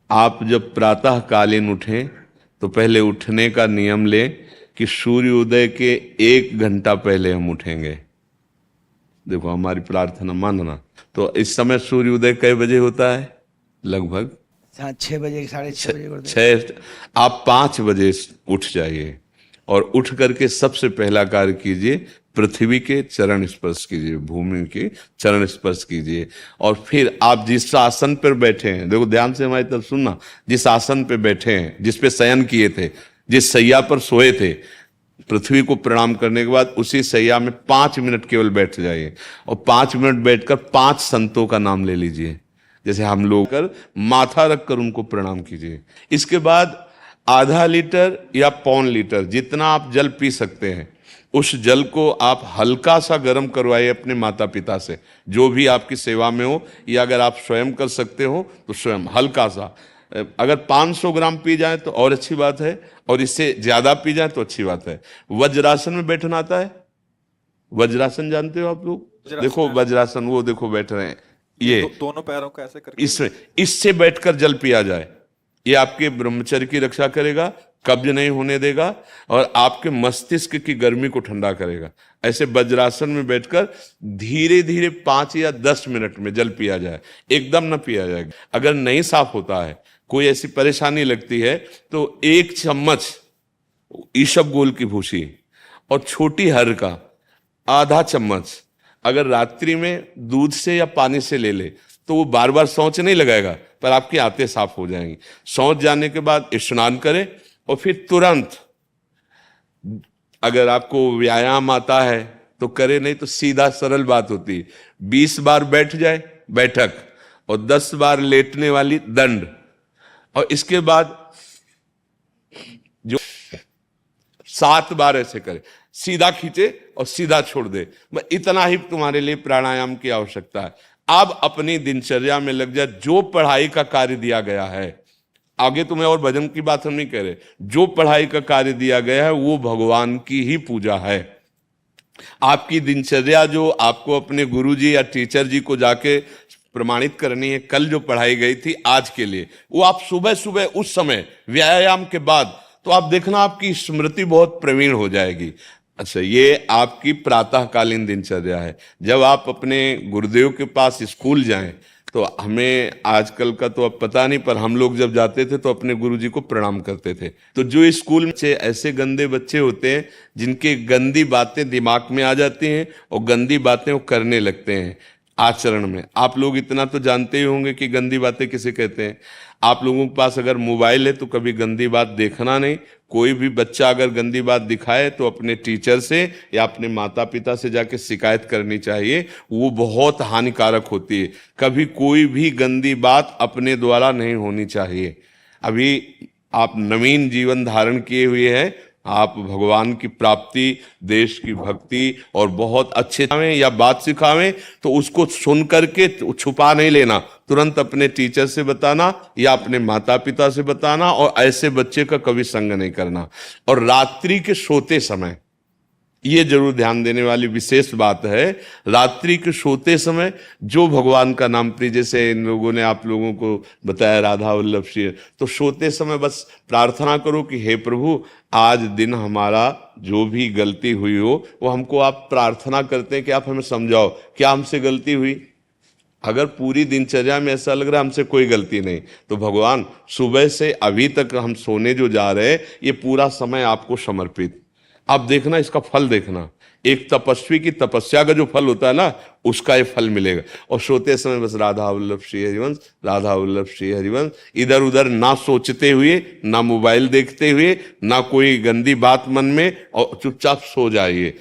आप जब प्रातः कालीन उठें तो पहले उठने का नियम लें कि सूर्योदय के 1 घंटा पहले हम उठेंगे। देखो हमारी प्रार्थना मानना। तो इस समय सूर्योदय कई बजे होता है? लगभग 6 बजे, 6:30 बजे करते हैं। छः। आप 5 बजे उठ जाइए और उठ करके सबसे पहला कार्य कीजिए, पृथ्वी के चरण स्पर्श कीजिए, भूमि के चरण स्पर्श कीजिए। और फिर आप जिस आसन पर बैठे हैं, देखो ध्यान से हमारी तरफ सुनना, जिस आसन पे बैठे हैं, जिस पे शयन किए थे, जिस सैया पर सोए थे, पृथ्वी को प्रणाम करने के बाद उसी सैया में 5 मिनट केवल बैठ जाइए और 5 मिनट बैठकर 5 संतों का नाम ले लीजिए। जैसे हम लोग कर माथा रखकर उनको प्रणाम कीजिए। इसके बाद आधा लीटर या पौन लीटर जितना आप जल पी सकते हैं, उस जल को आप हल्का सा गर्म करवाइए अपने माता पिता से, जो भी आपकी सेवा में हो, या अगर आप स्वयं कर सकते हो तो स्वयं हल्का सा। अगर 500 ग्राम पी जाए तो और अच्छी बात है, और इससे ज्यादा पी जाए तो अच्छी बात है। वज्रासन में बैठना आता है? वज्रासन जानते हो आप लोग? देखो वज्रासन, वो देखो बैठ रहे हैं, ये दोनों पैरों को ऐसे करके इसमें इससे बैठकर जल पिया जाए। ये आपके ब्रह्मचर्य की रक्षा करेगा, कब्ज नहीं होने देगा, और आपके मस्तिष्क की गर्मी को ठंडा करेगा। ऐसे वज्रासन में बैठकर धीरे धीरे 5 या 10 मिनट में जल पिया जाए, एकदम न पिया जाए। अगर नहीं साफ होता है, कोई ऐसी परेशानी लगती है, तो 1 चम्मच ईसबगोल की भूसी और छोटी हर का आधा चम्मच अगर रात्रि में दूध से या पानी से ले ले, तो वो बार बार शौच नहीं लगाएगा, पर आपकी आंतें साफ हो जाएंगी। शौच जाने के बाद स्नान करें और फिर तुरंत, अगर आपको व्यायाम आता है तो करे, नहीं तो सीधा सरल बात होती है, 20 बार बैठ जाए बैठक और 10 बार लेटने वाली दंड, और इसके बाद जो 7 बार ऐसे करे, सीधा खींचे और सीधा छोड़ दे। इतना ही तुम्हारे लिए प्राणायाम की आवश्यकता है। अब अपनी दिनचर्या में लग जाए। जो पढ़ाई का कार्य दिया गया है, आगे तुम्हें और भजन की बात हम नहीं कह रहे, जो पढ़ाई का कार्य दिया गया है वो भगवान की ही पूजा है। आपकी दिनचर्या जो आपको अपने गुरुजी या टीचर जी को जाके प्रमाणित करनी है, कल जो पढ़ाई गई थी आज के लिए, वो आप सुबह सुबह उस समय व्यायाम के बाद, तो आप देखना आपकी स्मृति बहुत प्रवीण हो जाएगी। अच्छा, ये आपकी प्रातःकालीन दिनचर्या है। जब आप अपने गुरुदेव के पास स्कूल जाएं, तो हमें आजकल का तो अब पता नहीं, पर हम लोग जब जाते थे तो अपने गुरुजी को प्रणाम करते थे। तो जो स्कूल में ऐसे गंदे बच्चे होते हैं जिनके गंदी बातें दिमाग में आ जाती हैं और गंदी बातें वो करने लगते हैं आचरण में। आप लोग इतना तो जानते ही होंगे कि गंदी बातें किसे कहते हैं। आप लोगों के पास अगर मोबाइल है तो कभी गंदी बात देखना नहीं। कोई भी बच्चा अगर गंदी बात दिखाए तो अपने टीचर से या अपने माता पिता से जाके शिकायत करनी चाहिए, वो बहुत हानिकारक होती है। कभी कोई भी गंदी बात अपने द्वारा नहीं होनी चाहिए। अभी आप नवीन जीवन धारण किए हुए हैं, आप भगवान की प्राप्ति, देश की भक्ति और बहुत अच्छे या बात सिखावें तो उसको सुन करके छुपा नहीं लेना, तुरंत अपने टीचर से बताना या अपने माता पिता से बताना, और ऐसे बच्चे का कभी संग नहीं करना। और रात्रि के सोते समय ये जरूर ध्यान देने वाली विशेष बात है, रात्रि के सोते समय जो भगवान का नाम प्रिय, जैसे इन लोगों ने आप लोगों को बताया राधा वल्लभ श्री, तो सोते समय बस प्रार्थना करो कि हे प्रभु, आज दिन हमारा जो भी गलती हुई हो वो हमको आप प्रार्थना करते हैं कि आप हमें समझाओ क्या हमसे गलती हुई। अगर पूरी दिनचर्या में ऐसा लग रहा है हमसे कोई गलती नहीं, तो भगवान सुबह से अभी तक हम सोने जो जा रहे हैं ये पूरा समय आपको समर्पित। आप देखना, इसका फल देखना, एक तपस्वी की तपस्या का जो फल होता है ना, उसका ये फल मिलेगा। और सोते समय बस राधा वल्लभ श्री हरिवंश, राधा वल्लभ श्री हरिवंश, इधर उधर ना सोचते हुए, ना मोबाइल देखते हुए, ना कोई गंदी बात मन में, और चुपचाप सो जाइए।